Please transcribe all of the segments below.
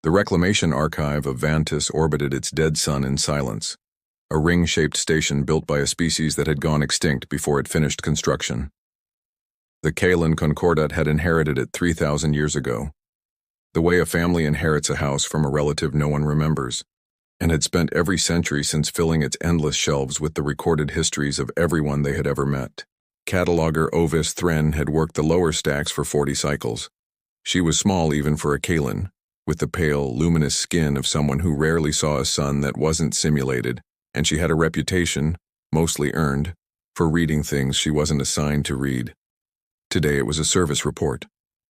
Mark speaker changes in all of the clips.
Speaker 1: The reclamation archive of Vantis orbited its dead sun in silence, a ring-shaped station built by a species that had gone extinct before it finished construction. The Kalan Concordat had inherited it 3,000 years ago, the way a family inherits a house from a relative no one remembers, and had spent every century since filling its endless shelves with the recorded histories of everyone they had ever met. Cataloger Ovis Thren had worked the lower stacks for 40 cycles. She was small even for a Kalan, with the pale, luminous skin of someone who rarely saw a sun that wasn't simulated, and she had a reputation, mostly earned, for reading things she wasn't assigned to read. Today it was a service report.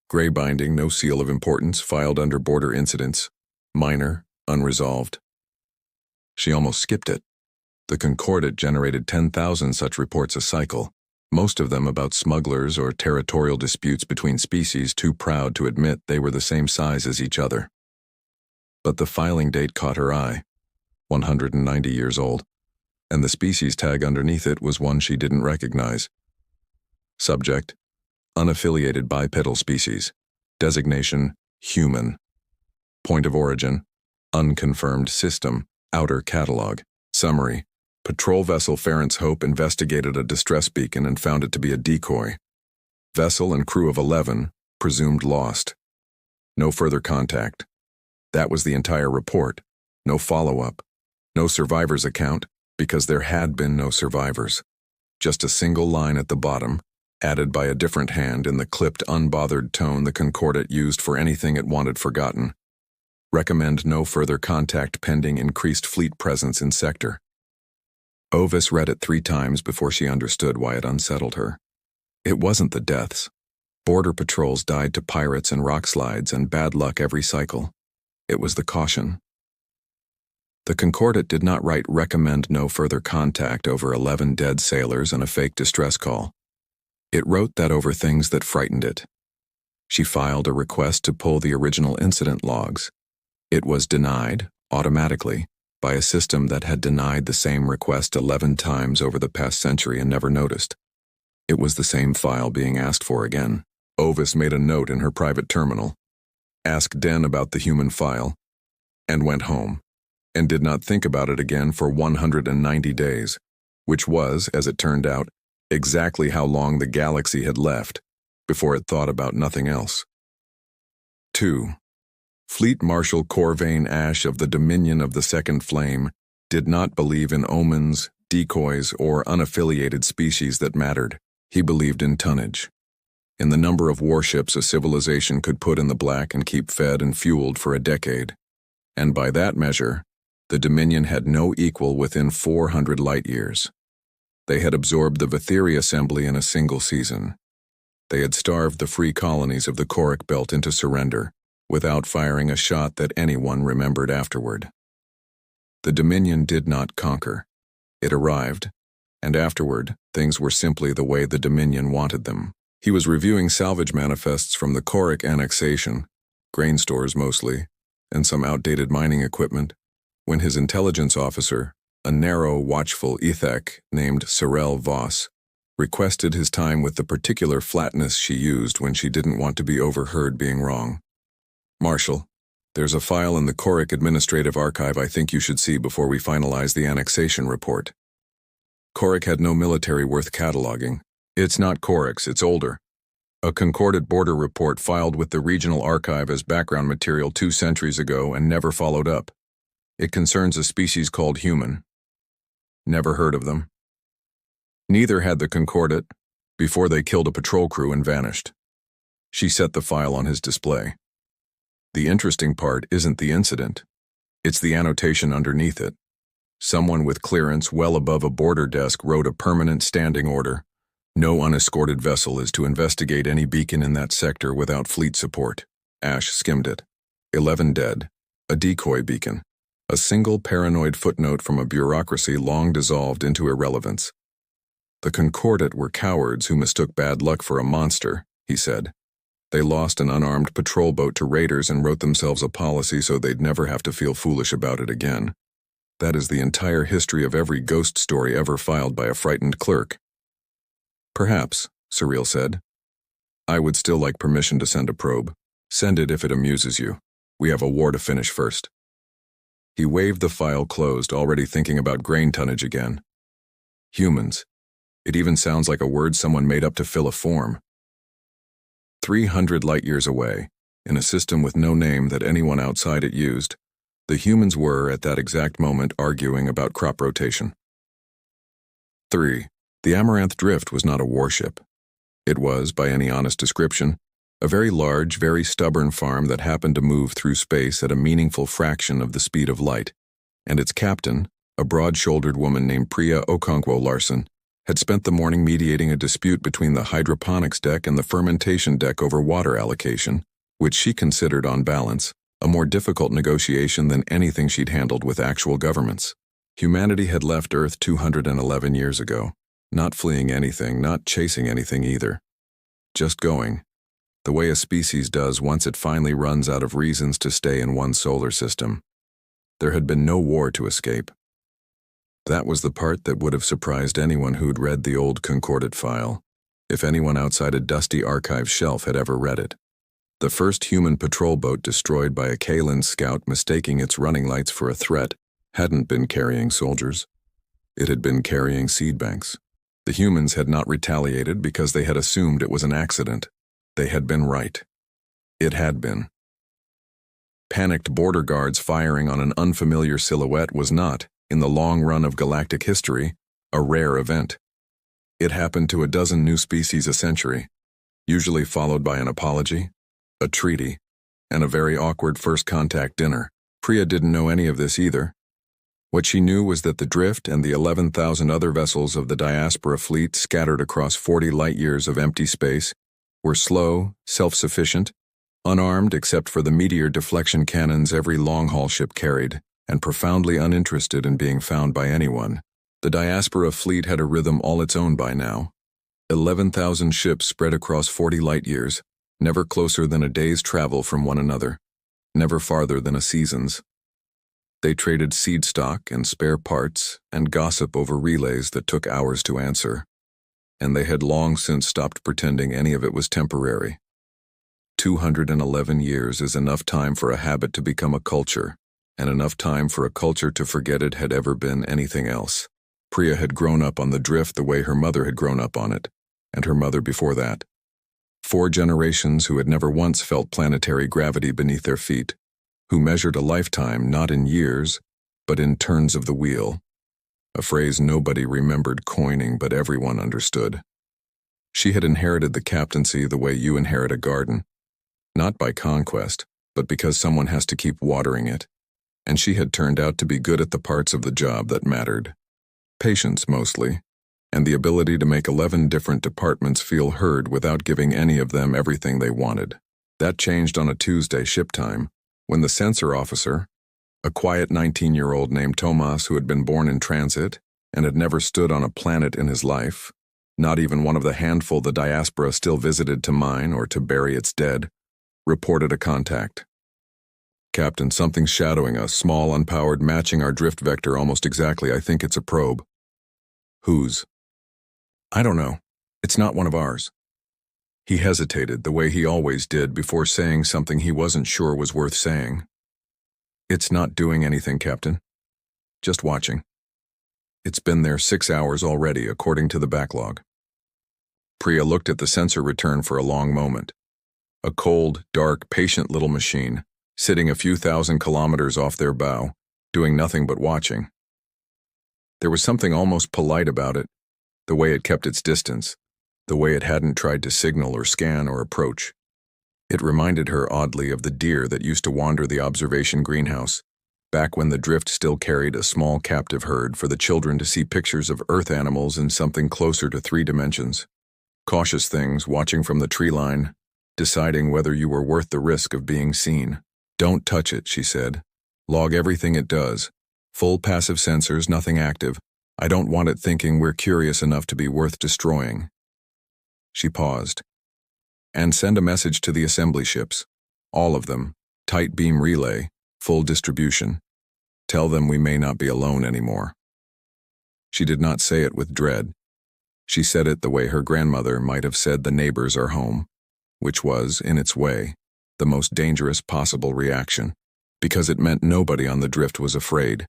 Speaker 1: Gray binding, no seal of importance, filed under border incidents. Minor, unresolved. She almost skipped it. The Concordat generated 10,000 such reports a cycle, most of them about smugglers or territorial disputes between species too proud to admit they were the same size as each other. But the filing date caught her eye, 190 years old, and the species tag underneath it was one she didn't recognize. Subject: unaffiliated bipedal species. Designation: human. Point of origin: unconfirmed system. Outer catalog. Summary: Patrol vessel Ference Hope investigated a distress beacon and found it to be a decoy. Vessel and crew of 11, presumed lost. No further contact. That was the entire report. No follow-up. No survivors account, because there had been no survivors. Just a single line at the bottom, added by a different hand in the clipped, unbothered tone the Concordat used for anything it wanted forgotten. Recommend no further contact pending increased fleet presence in sector. Ovis read it 3 times before she understood why it unsettled her. It wasn't the deaths. Border patrols died to pirates and rock slides and bad luck every cycle. It was the caution. The Concordat did not write recommend no further contact over 11 dead sailors and a fake distress call. It wrote that over things that frightened it. She filed a request to pull the original incident logs. It was denied, automatically, by a system that had denied the same request 11 times over the past century and never noticed. It was the same file being asked for again. Ovis made a note in her private terminal. Ask Den about the human file, and went home, and did not think about it again for 190 days, which was, as it turned out, exactly how long the galaxy had left before it thought about nothing else. 2. Fleet Marshal Corvain Ash of the Dominion of the Second Flame did not believe in omens, decoys, or unaffiliated species that mattered. He believed in tonnage, in the number of warships a civilization could put in the black and keep fed and fueled for a decade. And by that measure, the Dominion had no equal within 400 light-years. They had absorbed the Vitheri assembly in a single season. They had starved the free colonies of the Coric Belt into surrender, without firing a shot that anyone remembered afterward. The Dominion did not conquer. It arrived, and afterward, things were simply the way the Dominion wanted them. He was reviewing salvage manifests from the Coric annexation, grain stores mostly, and some outdated mining equipment, when his intelligence officer, a narrow, watchful Ethek named Sorel Voss, requested his time with the particular flatness she used when she didn't want to be overheard being wrong. Marshal, there's a file in the Coric Administrative Archive I think you should see before we finalize the annexation report. Coric had no military worth cataloging. It's not Coric's, it's older. A Concordat border report filed with the regional archive as background material 2 centuries ago and never followed up. It concerns a species called human. Never heard of them. Neither had the Concordat, before they killed a patrol crew and vanished. She set the file on his display. The interesting part isn't the incident. It's the annotation underneath it. Someone with clearance well above a border desk wrote a permanent standing order. No unescorted vessel is to investigate any beacon in that sector without fleet support. Ash skimmed it. 11 dead. A decoy beacon. A single paranoid footnote from a bureaucracy long dissolved into irrelevance. The Concordat were cowards who mistook bad luck for a monster, he said. They lost an unarmed patrol boat to raiders and wrote themselves a policy so they'd never have to feel foolish about it again. That is the entire history of every ghost story ever filed by a frightened clerk. Perhaps, Surreal said. I would still like permission to send a probe. Send it if it amuses you. We have a war to finish first." He waved the file closed, already thinking about grain tonnage again. Humans. It even sounds like a word someone made up to fill a form. 300 light-years away, in a system with no name that anyone outside it used, the humans were, at that exact moment, arguing about crop rotation. 3. The Amaranth Drift was not a warship. It was, by any honest description, a very large, very stubborn farm that happened to move through space at a meaningful fraction of the speed of light, and its captain, a broad-shouldered woman named Priya Okonkwo-Larsen, had spent the morning mediating a dispute between the hydroponics deck and the fermentation deck over water allocation, which she considered, on balance, a more difficult negotiation than anything she'd handled with actual governments. Humanity had left Earth 211 years ago, not fleeing anything, not chasing anything either. Just going, the way a species does once it finally runs out of reasons to stay in one solar system. There had been no war to escape. That was the part that would have surprised anyone who'd read the old Concordate file, if anyone outside a dusty archive shelf had ever read it. The first human patrol boat destroyed by a Kalan scout mistaking its running lights for a threat hadn't been carrying soldiers. It had been carrying seed banks. The humans had not retaliated because they had assumed it was an accident. They had been right. It had been. Panicked border guards firing on an unfamiliar silhouette was not, in the long run of galactic history, a rare event. It happened to a dozen new species a century, usually followed by an apology, a treaty, and a very awkward first contact dinner. Priya didn't know any of this either. What she knew was that the Drift and the 11,000 other vessels of the diaspora fleet scattered across 40 light-years of empty space were slow, self-sufficient, unarmed except for the meteor deflection cannons every long-haul ship carried, and profoundly uninterested in being found by anyone. The diaspora fleet had a rhythm all its own by now. 11,000 ships spread across 40 light-years, never closer than a day's travel from one another, never farther than a season's. They traded seed stock and spare parts and gossip over relays that took hours to answer, and they had long since stopped pretending any of it was temporary. 211 years is enough time for a habit to become a culture, and enough time for a culture to forget it had ever been anything else. Priya had grown up on the Drift the way her mother had grown up on it, and her mother before that. 4 generations who had never once felt planetary gravity beneath their feet, who measured a lifetime not in years, but in turns of the wheel, a phrase nobody remembered coining but everyone understood. She had inherited the captaincy the way you inherit a garden, not by conquest, but because someone has to keep watering it, and she had turned out to be good at the parts of the job that mattered. Patience, mostly, and the ability to make 11 different departments feel heard without giving any of them everything they wanted. That changed on a Tuesday ship time, when the censor officer, a quiet 19-year-old named Tomas who had been born in transit and had never stood on a planet in his life, not even one of the handful the diaspora still visited to mine or to bury its dead, reported a contact. "Captain, something's shadowing us, small, unpowered, matching our drift vector almost exactly. I think it's a probe." "Whose?" "I don't know. It's not one of ours." He hesitated, the way he always did, before saying something he wasn't sure was worth saying. "It's not doing anything, Captain. Just watching. It's been there 6 hours already, according to the backlog." Priya looked at the sensor return for a long moment. A cold, dark, patient little machine, sitting a few thousand kilometers off their bow, doing nothing but watching. There was something almost polite about it, the way it kept its distance, the way it hadn't tried to signal or scan or approach. It reminded her oddly of the deer that used to wander the observation greenhouse, back when the Drift still carried a small captive herd for the children to see pictures of Earth animals in something closer to 3 dimensions. Cautious things watching from the tree line, deciding whether you were worth the risk of being seen. "Don't touch it," she said. "Log everything it does. Full passive sensors, nothing active. I don't want it thinking we're curious enough to be worth destroying." She paused. "And send a message to the assembly ships. All of them. Tight beam relay. Full distribution. Tell them we may not be alone anymore." She did not say it with dread. She said it the way her grandmother might have said the neighbors are home, which was, in its way, the most dangerous possible reaction, because it meant nobody on the drift was afraid,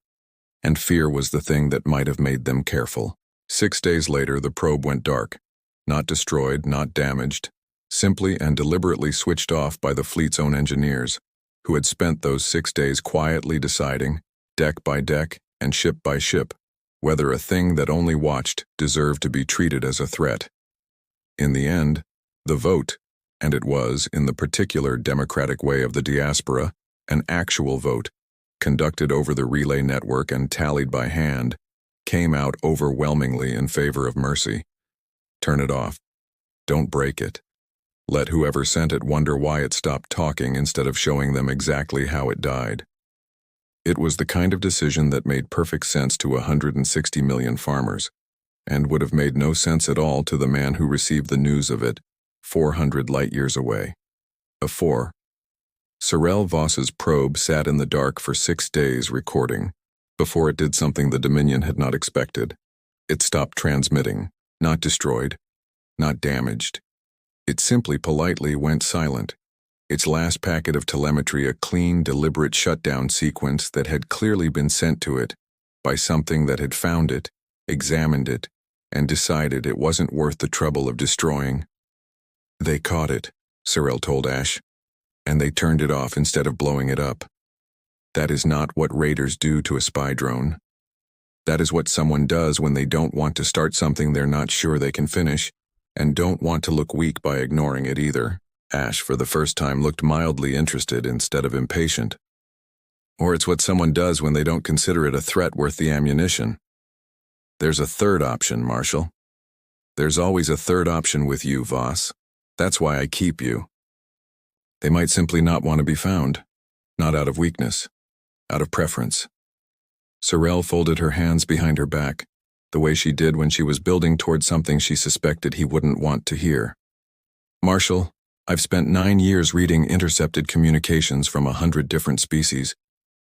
Speaker 1: and fear was the thing that might have made them careful. 6 days later, the probe went dark. Not destroyed, not damaged, simply and deliberately switched off by the fleet's own engineers, who had spent those 6 days quietly deciding, deck by deck and ship by ship, whether a thing that only watched deserved to be treated as a threat. In the end, the vote, and it was, in the particular democratic way of the diaspora, an actual vote, conducted over the relay network and tallied by hand, came out overwhelmingly in favor of mercy. Turn it off. Don't break it. Let whoever sent it wonder why it stopped talking instead of showing them exactly how it died. It was the kind of decision that made perfect sense to 160 million farmers, and would have made no sense at all to the man who received the news of it 400 light-years away. Sorel Voss's probe sat in the dark for 6 days recording, before it did something the Dominion had not expected. It stopped transmitting, not destroyed, not damaged. It simply politely went silent. Its last packet of telemetry a clean, deliberate shutdown sequence that had clearly been sent to it by something that had found it, examined it, and decided it wasn't worth the trouble of destroying. They caught it, Sorel told Ash, and they turned it off instead of blowing it up. That is not what raiders do to a spy drone. That is what someone does when they don't want to start something they're not sure they can finish, and don't want to look weak by ignoring it either. Ash, for the first time, looked mildly interested instead of impatient. Or it's what someone does when they don't consider it a threat worth the ammunition. There's a third option, Marshal. There's always a third option with you, Voss. That's why I keep you. They might simply not want to be found. Not out of weakness. Out of preference. Sorel folded her hands behind her back, the way she did when she was building toward something she suspected he wouldn't want to hear. Marshal, I've spent 9 years reading intercepted communications from 100 different species,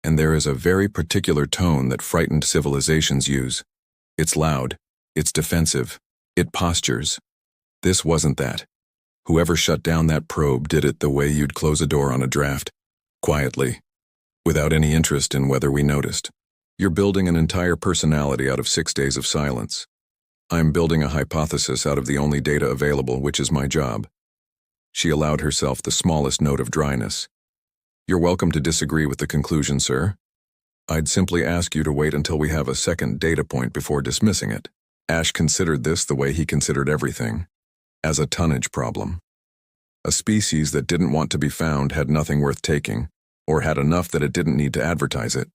Speaker 1: and there is a very particular tone that frightened civilizations use. It's loud, it's defensive, it postures. This wasn't that. Whoever shut down that probe did it the way you'd close a door on a draft, quietly, without any interest in whether we noticed. You're building an entire personality out of 6 days of silence. I'm building a hypothesis out of the only data available, which is my job. She allowed herself the smallest note of dryness. You're welcome to disagree with the conclusion, sir. I'd simply ask you to wait until we have a second data point before dismissing it. Ash considered this the way he considered everything, as a tonnage problem. A species that didn't want to be found had nothing worth taking, or had enough that it didn't need to advertise it.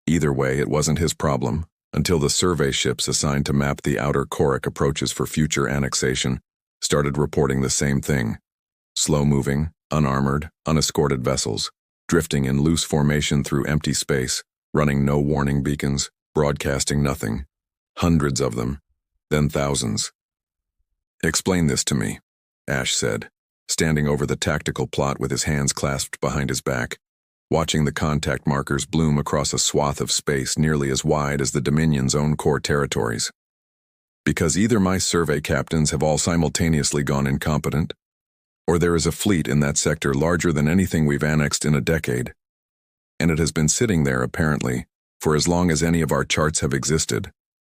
Speaker 1: Either way, it wasn't his problem, until the survey ships assigned to map the outer Choric approaches for future annexation started reporting the same thing. Slow-moving, unarmored, unescorted vessels, drifting in loose formation through empty space, running no warning beacons, broadcasting nothing. Hundreds of them, then thousands. Explain this to me, Ash said, standing over the tactical plot with his hands clasped behind his back, watching the contact markers bloom across a swath of space nearly as wide as the Dominion's own core territories. Because either my survey captains have all simultaneously gone incompetent, or there is a fleet in that sector larger than anything we've annexed in a decade, and it has been sitting there, apparently, for as long as any of our charts have existed,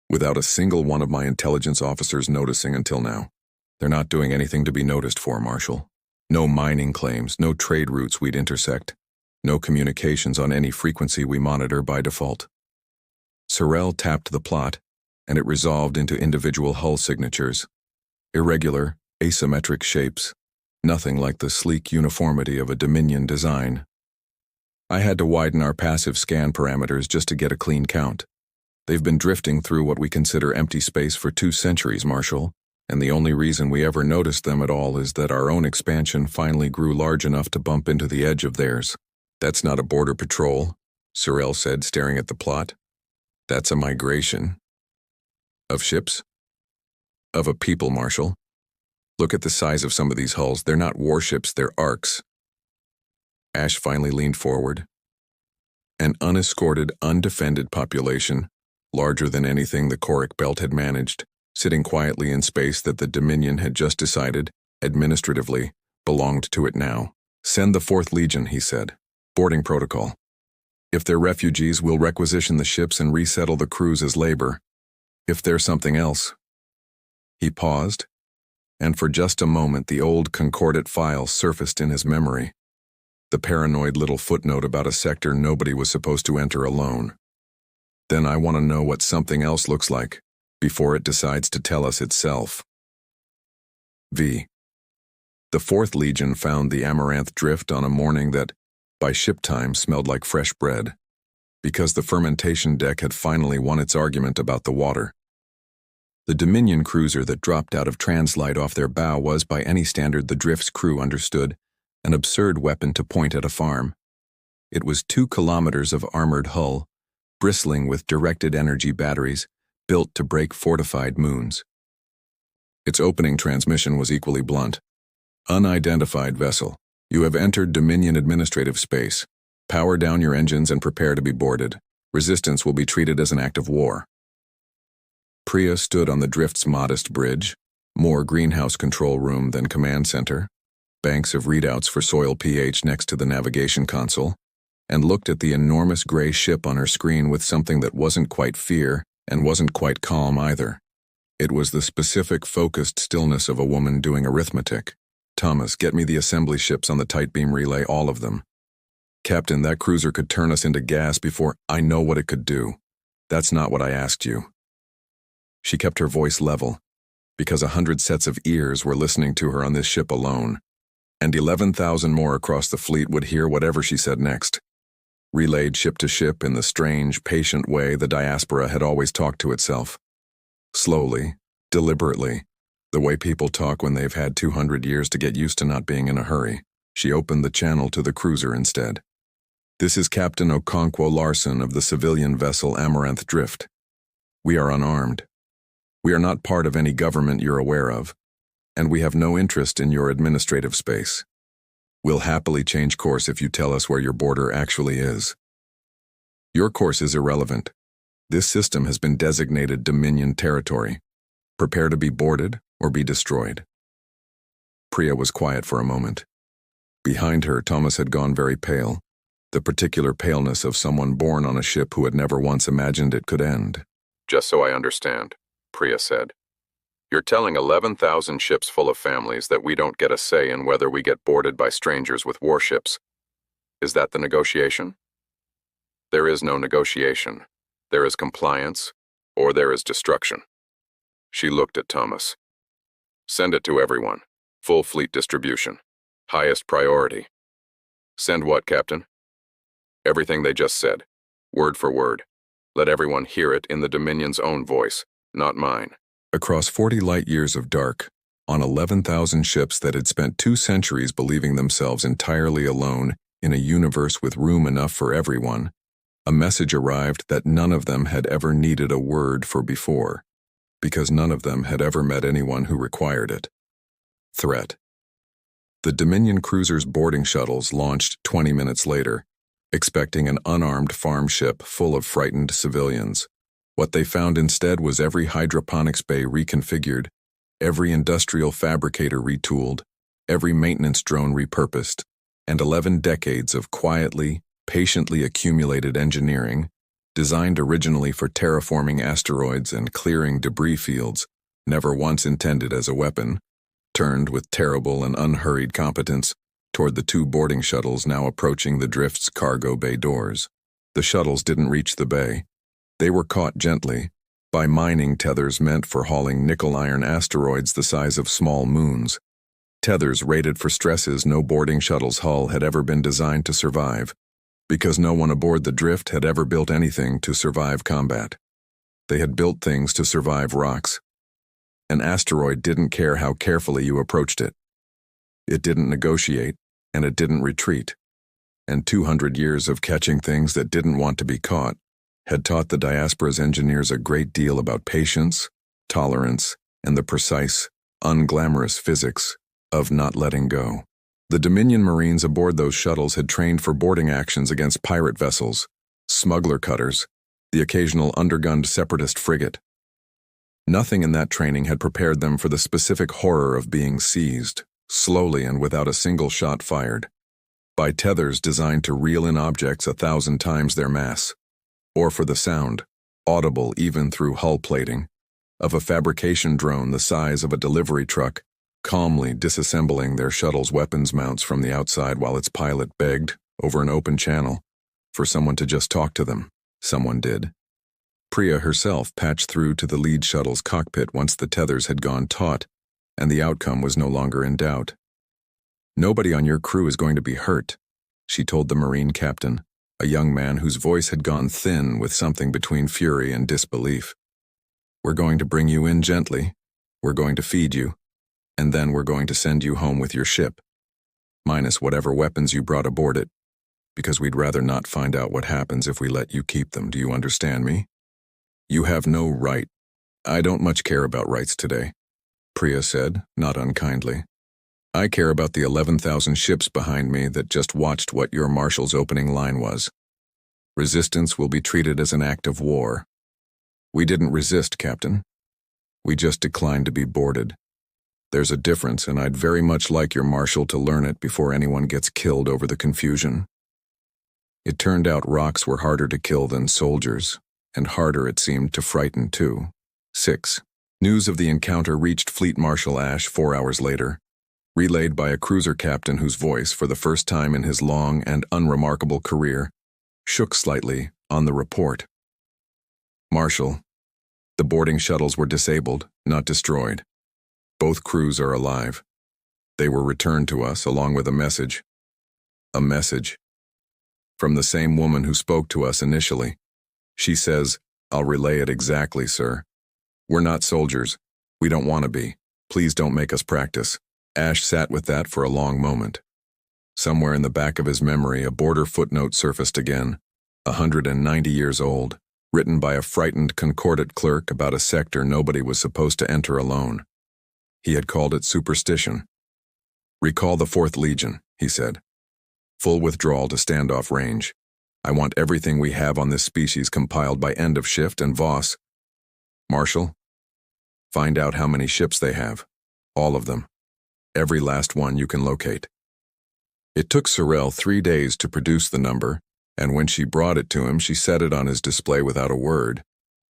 Speaker 1: without a single one of my intelligence officers noticing until now. They're not doing anything to be noticed for, Marshal. No mining claims, no trade routes we'd intersect. No communications on any frequency we monitor by default. Sorel tapped the plot, and it resolved into individual hull signatures. Irregular, asymmetric shapes, nothing like the sleek uniformity of a Dominion design. I had to widen our passive scan parameters just to get a clean count. They've been drifting through what we consider empty space for 2 centuries, Marshal, and the only reason we ever noticed them at all is that our own expansion finally grew large enough to bump into the edge of theirs. That's not a border patrol, Sorel said, staring at the plot. That's a migration. Of ships? Of a people, Marshal. Look at the size of some of these hulls. They're not warships, they're arcs. Ash finally leaned forward. An unescorted, undefended population, larger than anything the Choric Belt had managed, sitting quietly in space that the Dominion had just decided, administratively, belonged to it now. Send the 4th Legion, he said. Boarding protocol. If they're refugees, we'll requisition the ships and resettle the crews as labor. If they're something else. He paused, and for just a moment the old Concordat file surfaced in his memory. The paranoid little footnote about a sector nobody was supposed to enter alone. Then I want to know what something else looks like, before it decides to tell us itself. V. The 4th Legion found the Amaranth Drift on a morning that, by ship time, smelled like fresh bread, because the fermentation deck had finally won its argument about the water. The Dominion cruiser that dropped out of translite off their bow was, by any standard the Drift's crew understood, an absurd weapon to point at a farm. It was 2 kilometers of armored hull, bristling with directed energy batteries, built to break fortified moons. Its opening transmission was equally blunt. Unidentified vessel. You have entered Dominion administrative space. Power down your engines and prepare to be boarded. Resistance will be treated as an act of war. Priya stood on the Drift's modest bridge, more greenhouse control room than command center, banks of readouts for soil pH next to the navigation console, and looked at the enormous gray ship on her screen with something that wasn't quite fear and wasn't quite calm either. It was the specific, focused stillness of a woman doing arithmetic. Thomas, get me the assembly ships on the tight beam relay, all of them. Captain, that cruiser could turn us into gas before I know what it could do. That's not what I asked you. She kept her voice level, because 100 sets of ears were listening to her on this ship alone, and 11,000 more across the fleet would hear whatever she said next. Relayed ship to ship in the strange, patient way the diaspora had always talked to itself. Slowly, deliberately, the way people talk when they've had 200 years to get used to not being in a hurry. She opened the channel to the cruiser instead. This is Captain Okonkwo Larson of the civilian vessel Amaranth Drift. We are unarmed. We are not part of any government you're aware of, and we have no interest in your administrative space. We'll happily change course if you tell us where your border actually is. Your course is irrelevant. This system has been designated Dominion territory. Prepare to be boarded or be destroyed. Priya was quiet for a moment. Behind her, Thomas had gone very pale, the particular paleness of someone born on a ship who had never once imagined it could end. Just so I understand, Priya said. You're telling 11,000 ships full of families that we don't get a say in whether we get boarded by strangers with warships. Is that the negotiation? There is no negotiation. There is compliance, or there is destruction. She looked at Thomas. Send it to everyone. Full fleet distribution. Highest priority. Send what, Captain? Everything they just said. Word for word. Let everyone hear it in the Dominion's own voice, not mine. Across 40 light years of dark, on 11,000 ships that had spent 2 centuries believing themselves entirely alone in a universe with room enough for everyone, a message arrived that none of them had ever needed a word for before, because none of them had ever met anyone who required it. Threat. The Dominion cruiser's boarding shuttles launched 20 minutes later, expecting an unarmed farm ship full of frightened civilians. What they found instead was every hydroponics bay reconfigured, every industrial fabricator retooled, every maintenance drone repurposed, and 11 decades of quietly, patiently accumulated engineering, designed originally for terraforming asteroids and clearing debris fields, never once intended as a weapon, turned with terrible and unhurried competence toward the 2 boarding shuttles now approaching the Drift's cargo bay doors. The shuttles didn't reach the bay. They were caught gently by mining tethers meant for hauling nickel-iron asteroids the size of small moons. Tethers rated for stresses no boarding shuttle's hull had ever been designed to survive, because no one aboard the Drift had ever built anything to survive combat. They had built things to survive rocks. An asteroid didn't care how carefully you approached it. It didn't negotiate, and it didn't retreat. And 200 years of catching things that didn't want to be caught had taught the diaspora's engineers a great deal about patience, tolerance, and the precise, unglamorous physics of not letting go. The Dominion Marines aboard those shuttles had trained for boarding actions against pirate vessels, smuggler cutters, the occasional undergunned separatist frigate. Nothing in that training had prepared them for the specific horror of being seized, slowly and without a single shot fired, by tethers designed to reel in objects 1,000 times their mass, or for the sound, audible even through hull plating, of a fabrication drone the size of a delivery truck, calmly disassembling their shuttle's weapons mounts from the outside while its pilot begged, over an open channel, for someone to just talk to them. Someone did. Priya herself patched through to the lead shuttle's cockpit once the tethers had gone taut, and the outcome was no longer in doubt. "Nobody on your crew is going to be hurt," she told the Marine captain, a young man whose voice had gone thin with something between fury and disbelief. "We're going to bring you in gently, we're going to feed you, and then we're going to send you home with your ship, minus whatever weapons you brought aboard it, because we'd rather not find out what happens if we let you keep them. Do you understand me? You have no right." "I don't much care about rights today," Priya said, not unkindly. "I care about the 11,000 ships behind me that just watched what your marshal's opening line was. Resistance will be treated as an act of war. We didn't resist, Captain. We just declined to be boarded. There's a difference, and I'd very much like your marshal to learn it before anyone gets killed over the confusion." It turned out rocks were harder to kill than soldiers, and harder it seemed to frighten too. 6. News of the encounter reached Fleet Marshal Ash 4 hours later, relayed by a cruiser captain whose voice, for the first time in his long and unremarkable career, shook slightly on the report. "Marshal, the boarding shuttles were disabled, not destroyed. Both crews are alive. They were returned to us along with a message. A message from the same woman who spoke to us initially. She says, 'I'll relay it exactly, sir. We're not soldiers. We don't want to be. Please don't make us practice.'" Ash sat with that for a long moment. Somewhere in the back of his memory, a border footnote surfaced again, 190 years old, written by a frightened concordat clerk about a sector nobody was supposed to enter alone. He had called it superstition. "Recall the 4th Legion," he said. "Full withdrawal to standoff range. I want everything we have on this species compiled by end of shift, and Voss. Marshal, find out how many ships they have. All of them. Every last one you can locate." It took Sorel 3 days to produce the number, and when she brought it to him, she set it on his display without a word,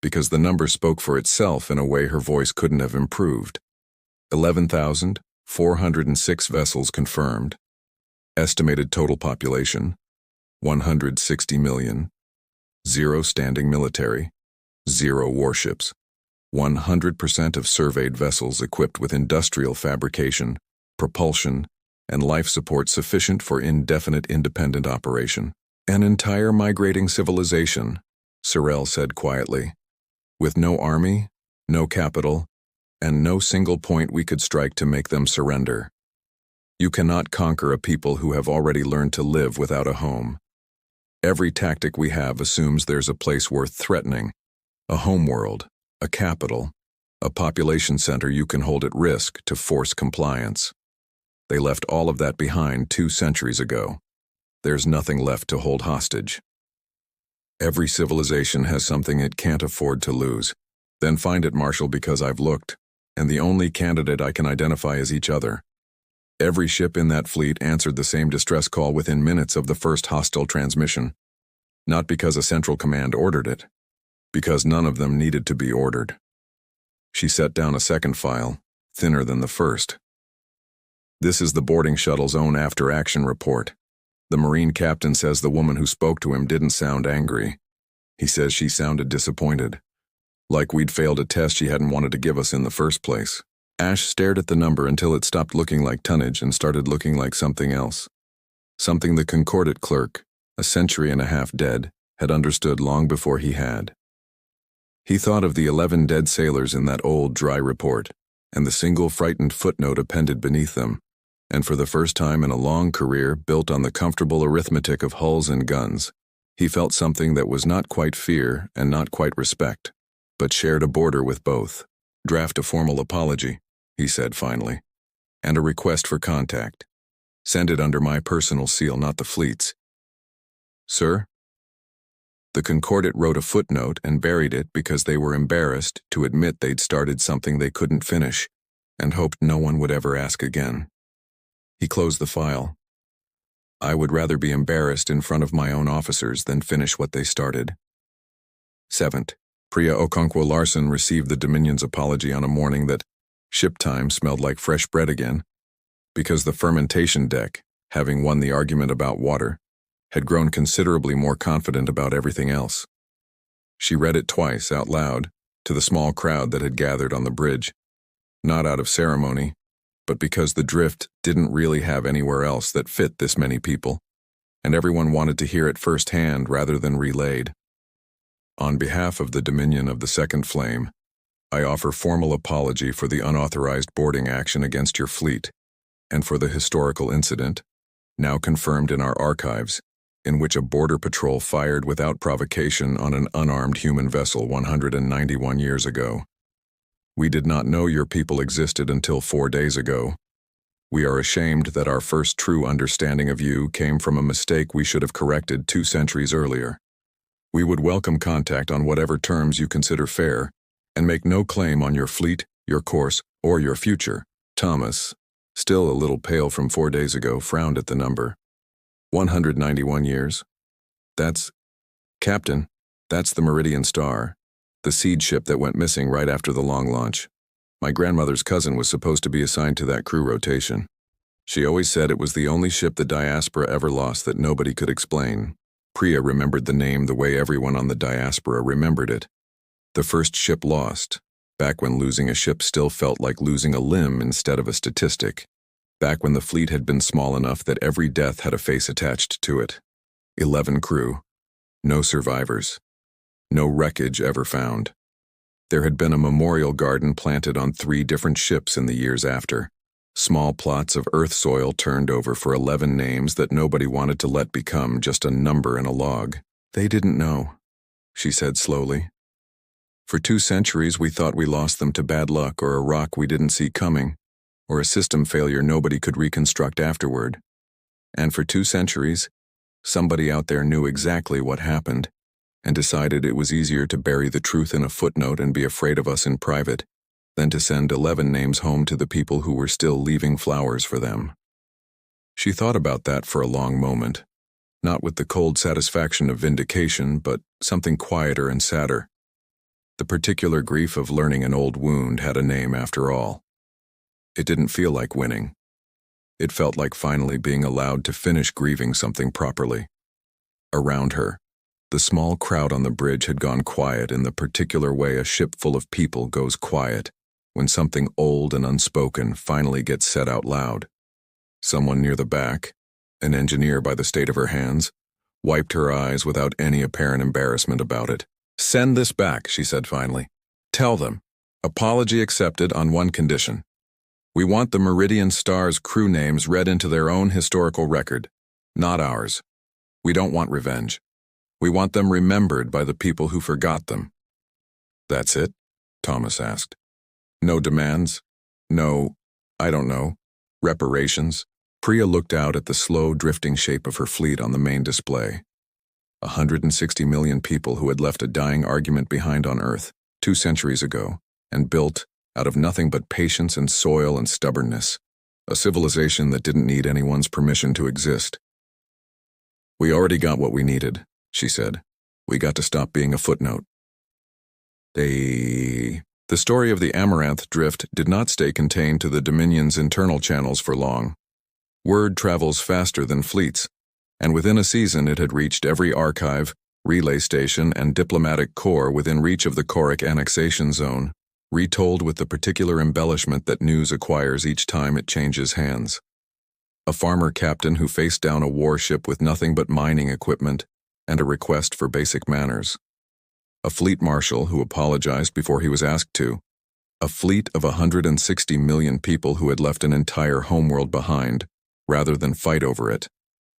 Speaker 1: because the number spoke for itself in a way her voice couldn't have improved. 11,406 vessels confirmed. Estimated total population, 160 million. 0 standing military. 0 warships. 100% of surveyed vessels equipped with industrial fabrication, propulsion, and life support sufficient for indefinite independent operation. "An entire migrating civilization," Sorel said quietly, "with no army, no capital, and no single point we could strike to make them surrender. You cannot conquer a people who have already learned to live without a home. Every tactic we have assumes there's a place worth threatening, a homeworld, a capital, a population center you can hold at risk to force compliance. They left all of that behind 2 centuries ago. There's nothing left to hold hostage. Every civilization has something it can't afford to lose. Then find it, Marshal, because I've looked, and the only candidate I can identify is each other. Every ship in that fleet answered the same distress call within minutes of the first hostile transmission. Not because a central command ordered it, because none of them needed to be ordered." She set down a second file, thinner than the first. "This is the boarding shuttle's own after-action report. The Marine captain says the woman who spoke to him didn't sound angry. He says she sounded disappointed, like we'd failed a test she hadn't wanted to give us in the first place." Ash stared at the number until it stopped looking like tonnage and started looking like something else. Something the concordat clerk, a century and a half dead, had understood long before he had. He thought of the 11 dead sailors in that old, dry report, and the single frightened footnote appended beneath them, and for the first time in a long career built on the comfortable arithmetic of hulls and guns, he felt something that was not quite fear and not quite respect, but shared a border with both. "Draft a formal apology," he said finally, "and a request for contact. Send it under my personal seal, not the fleet's." "Sir?" The concordat wrote a footnote and buried it because they were embarrassed to admit they'd started something they couldn't finish, and hoped no one would ever ask again. He closed the file. I would rather be embarrassed in front of my own officers than finish what they started. 7th, Priya Okonkwo Larson received the Dominion's apology on a morning that ship time smelled like fresh bread again, because the fermentation deck, having won the argument about water, had grown considerably more confident about everything else. She read it twice out loud to the small crowd that had gathered on the bridge, not out of ceremony, but because the drift didn't really have anywhere else that fit this many people, and everyone wanted to hear it firsthand rather than relayed. On behalf of the Dominion of the Second Flame, I offer formal apology for the unauthorized boarding action against your fleet, and for the historical incident, now confirmed in our archives, in which a border patrol fired without provocation on an unarmed human vessel 191 years ago. We did not know your people existed until 4 days ago. We are ashamed that our first true understanding of you came from a mistake we should have corrected 2 centuries earlier. We would welcome contact on whatever terms you consider fair, and make no claim on your fleet, your course, or your future. Thomas, still a little pale from 4 days ago, frowned at the number. 191 years. That's... Captain, that's the Meridian Star, the seed ship that went missing right after the long launch. My grandmother's cousin was supposed to be assigned to that crew rotation. She always said it was the only ship the diaspora ever lost that nobody could explain. Priya remembered the name the way everyone on the diaspora remembered it. The first ship lost, back when losing a ship still felt like losing a limb instead of a statistic. Back when the fleet had been small enough that every death had a face attached to it. 11 crew. No survivors. No wreckage ever found. There had been a memorial garden planted on 3 different ships in the years after. Small plots of earth soil turned over for 11 names that nobody wanted to let become just a number in a log. They didn't know, she said slowly. For 2 centuries we thought we lost them to bad luck or a rock we didn't see coming, or a system failure nobody could reconstruct afterward. And for 2 centuries, somebody out there knew exactly what happened and decided it was easier to bury the truth in a footnote and be afraid of us in private than to send 11 names home to the people who were still leaving flowers for them. She thought about that for a long moment, not with the cold satisfaction of vindication, but something quieter and sadder. The particular grief of learning an old wound had a name after all. It didn't feel like winning. It felt like finally being allowed to finish grieving something properly. Around her, the small crowd on the bridge had gone quiet in the particular way a ship full of people goes quiet when something old and unspoken finally gets said out loud. Someone near the back, an engineer by the state of her hands, wiped her eyes without any apparent embarrassment about it. "Send this back," she said finally. "Tell them. Apology accepted on one condition. We want the Meridian Star's crew names read into their own historical record, not ours. We don't want revenge. We want them remembered by the people who forgot them." "That's it?" Thomas asked. "No demands? No, I don't know, reparations?" Priya looked out at the slow, drifting shape of her fleet on the main display. 160 million people who had left a dying argument behind on Earth 2 centuries ago and built, out of nothing but patience and soil and stubbornness, a civilization that didn't need anyone's permission to exist. "We already got what we needed," she said. "We got to stop being a footnote." The story of the Amaranth Drift did not stay contained to the Dominion's internal channels for long. Word travels faster than fleets, and within a season it had reached every archive, relay station, and diplomatic corps within reach of the Choric annexation zone, retold with the particular embellishment that news acquires each time it changes hands. A farmer captain who faced down a warship with nothing but mining equipment and a request for basic manners. A fleet marshal who apologized before he was asked to. A fleet of 160 million people who had left an entire homeworld behind, rather than fight over it,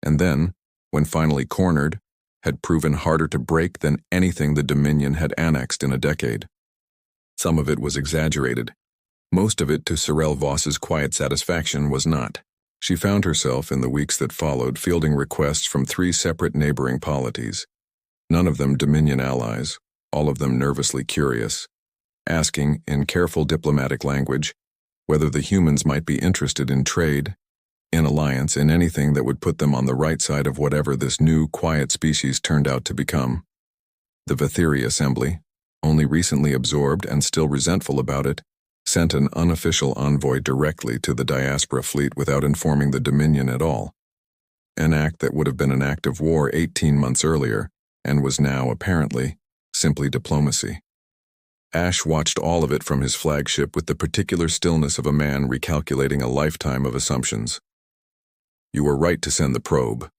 Speaker 1: and then, when finally cornered, had proven harder to break than anything the Dominion had annexed in a decade. Some of it was exaggerated. Most of it, to Sorel Voss's quiet satisfaction, was not. She found herself, in the weeks that followed, fielding requests from 3 separate neighboring polities, none of them Dominion allies, all of them nervously curious, asking, in careful diplomatic language, whether the humans might be interested in trade, in alliance in anything that would put them on the right side of whatever this new, quiet species turned out to become. The Vithiri Assembly, only recently absorbed and still resentful about it, sent an unofficial envoy directly to the diaspora fleet without informing the Dominion at all. An act that would have been an act of war 18 months earlier, and was now, apparently, simply diplomacy. Ash watched all of it from his flagship with the particular stillness of a man recalculating a lifetime of assumptions. "You were right to send the probe,"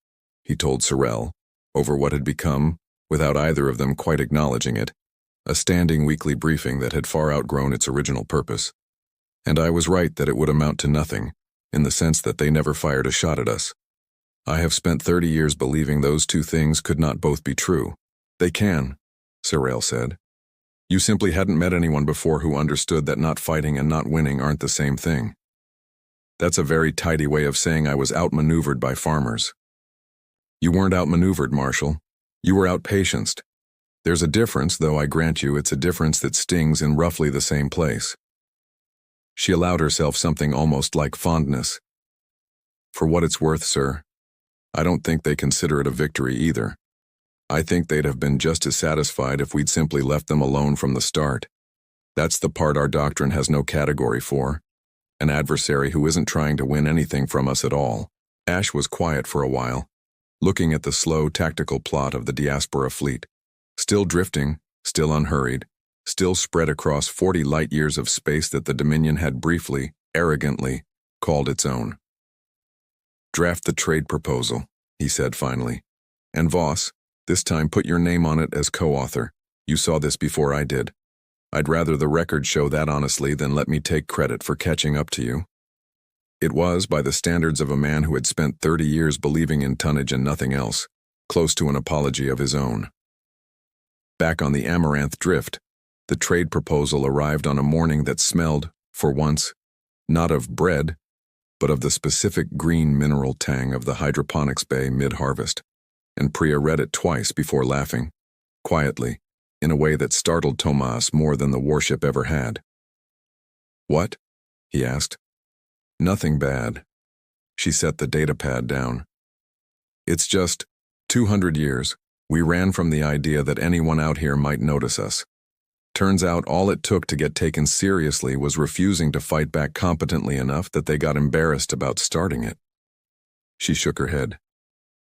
Speaker 1: he told Sorel, over what had become, without either of them quite acknowledging it, a standing weekly briefing that had far outgrown its original purpose. "And I was right that it would amount to nothing, in the sense that they never fired a shot at us. I have spent 30 years believing those two things could not both be true." "They can," Sorel said. "You simply hadn't met anyone before who understood that not fighting and not winning aren't the same thing." "That's a very tidy way of saying I was outmaneuvered by farmers." "You weren't outmaneuvered, Marshal. You were outpatienced. There's a difference, though I grant you it's a difference that stings in roughly the same place." She allowed herself something almost like fondness. "For what it's worth, sir, I don't think they consider it a victory either. I think they'd have been just as satisfied if we'd simply left them alone from the start. That's the part our doctrine has no category for. An adversary who isn't trying to win anything from us at all." Ash was quiet for a while, looking at the slow, tactical plot of the diaspora fleet. Still drifting, still unhurried, still spread across 40 light-years of space that the Dominion had briefly, arrogantly, called its own. "Draft the trade proposal," he said finally. "And Voss, this time put your name on it as co-author. You saw this before I did. I'd rather the record show that honestly than let me take credit for catching up to you." It was, by the standards of a man who had spent 30 years believing in tonnage and nothing else, close to an apology of his own. Back on the Amaranth Drift, the trade proposal arrived on a morning that smelled, for once, not of bread, but of the specific green mineral tang of the hydroponics bay mid-harvest, and Priya read it twice before laughing, quietly, in a way that startled Tomas more than the warship ever had. "What?" he asked. "Nothing bad." She set the datapad down. "It's just 200 years. We ran from the idea that anyone out here might notice us. Turns out all it took to get taken seriously was refusing to fight back competently enough that they got embarrassed about starting it." She shook her head.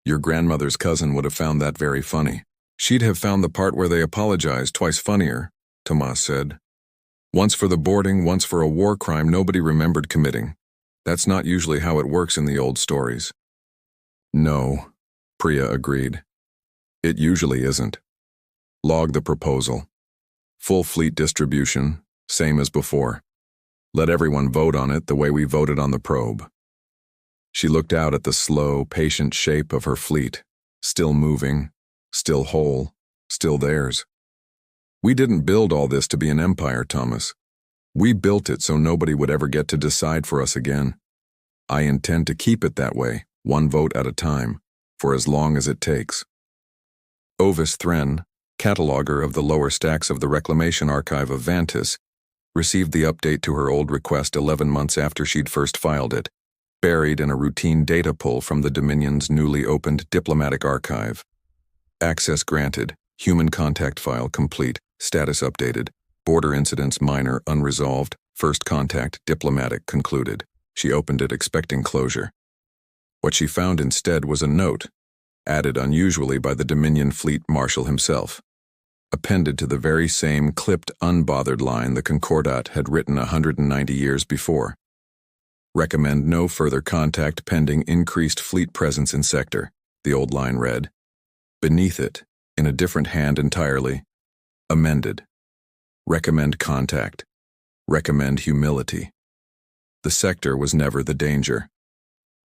Speaker 1: "Your grandmother's cousin would have found that very funny." "She'd have found the part where they apologized twice funnier," Tomas said. "Once for the boarding, once for a war crime nobody remembered committing. That's not usually how it works in the old stories." "No," Priya agreed. "It usually isn't. Log the proposal. Full fleet distribution, same as before. Let everyone vote on it the way we voted on the probe." She looked out at the slow, patient shape of her fleet, still moving, still whole, still theirs. "We didn't build all this to be an empire, Thomas. We built it so nobody would ever get to decide for us again. I intend to keep it that way, one vote at a time, for as long as it takes." Ovis Thren, cataloger of the lower stacks of the Reclamation Archive of Vantis, received the update to her old request 11 months after she'd first filed it, buried in a routine data pull from the Dominion's newly opened diplomatic archive. Access granted, human contact file complete, status updated, border incidents minor unresolved, first contact diplomatic concluded. She opened it expecting closure. What she found instead was a note, added unusually by the Dominion Fleet Marshal himself, appended to the very same clipped, unbothered line the Concordat had written 190 years before. "Recommend no further contact pending increased fleet presence in sector," the old line read. Beneath it, in a different hand entirely, amended. "Recommend contact. Recommend humility." The sector was never the danger.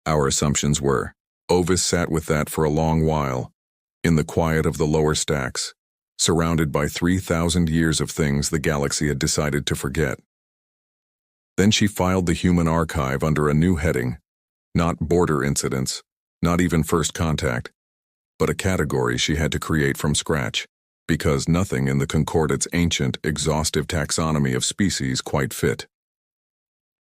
Speaker 1: Our assumptions were. Ovis sat with that for a long while, in the quiet of the lower stacks, surrounded by 3,000 years of things the galaxy had decided to forget. Then she filed the human archive under a new heading, not border incidents, not even first contact, but a category she had to create from scratch, because nothing in the Concordat's ancient, exhaustive taxonomy of species quite fit.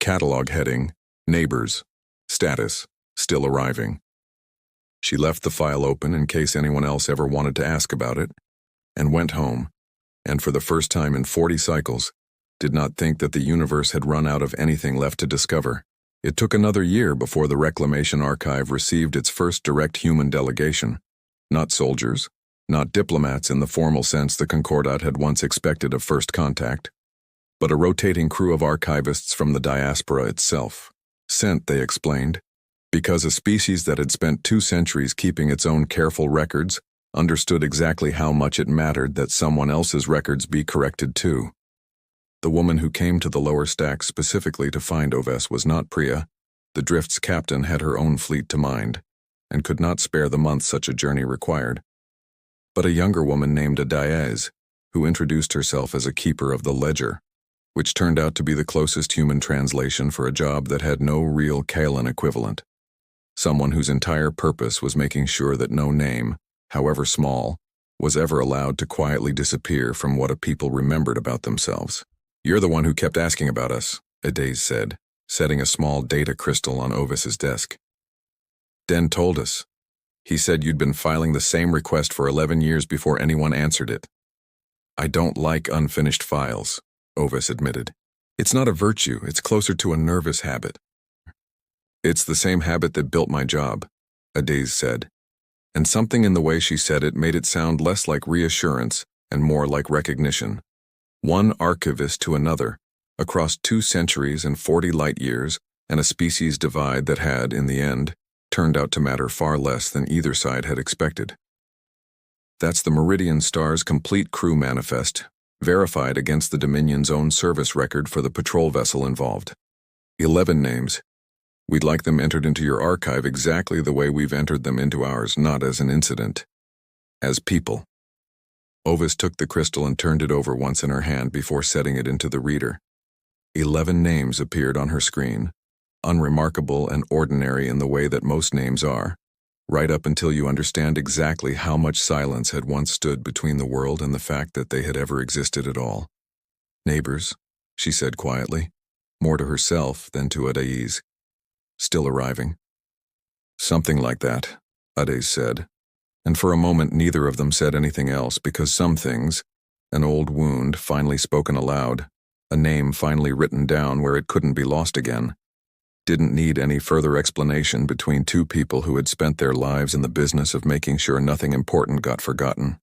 Speaker 1: Catalog heading, Neighbors, Status, Still arriving. She left the file open in case anyone else ever wanted to ask about it, and went home, and for the first time in 40 cycles, did not think that the universe had run out of anything left to discover. It took another year before the Reclamation Archive received its first direct human delegation. Not soldiers, not diplomats in the formal sense the Concordat had once expected of first contact, but a rotating crew of archivists from the diaspora itself. Sent, they explained, because a species that had spent 2 centuries keeping its own careful records understood exactly how much it mattered that someone else's records be corrected too. The woman who came to the lower stacks specifically to find Oves was not Priya. The Drift's captain had her own fleet to mind, and could not spare the months such a journey required, but a younger woman named Diaz, who introduced herself as a keeper of the ledger, which turned out to be the closest human translation for a job that had no real Kaelan equivalent. Someone whose entire purpose was making sure that no name, however small, was ever allowed to quietly disappear from what a people remembered about themselves. "You're the one who kept asking about us," Adez said, setting a small data crystal on Oves's desk. "Den told us. He said you'd been filing the same request for 11 years before anyone answered it." "I don't like unfinished files," Oves admitted. "It's not a virtue, it's closer to a nervous habit." "It's the same habit that built my job," Adez said, and something in the way she said it made it sound less like reassurance and more like recognition. One archivist to another, across 2 centuries and 40 light years, and a species divide that had, in the end, turned out to matter far less than either side had expected. That's the Meridian Star's complete crew manifest, verified against the Dominion's own service record for the patrol vessel involved. 11 names. We'd like them entered into your archive exactly the way we've entered them into ours, not as an incident. As people. Oves took the crystal and turned it over once in her hand before setting it into the reader. 11 names appeared on her screen, unremarkable and ordinary in the way that most names are, right up until you understand exactly how much silence had once stood between the world and the fact that they had ever existed at all. "Neighbors," she said quietly, more to herself than to Adez. "Still arriving." "Something like that," Adez said, and for a moment neither of them said anything else because some things, an old wound finally spoken aloud, a name finally written down where it couldn't be lost again, didn't need any further explanation between 2 people who had spent their lives in the business of making sure nothing important got forgotten.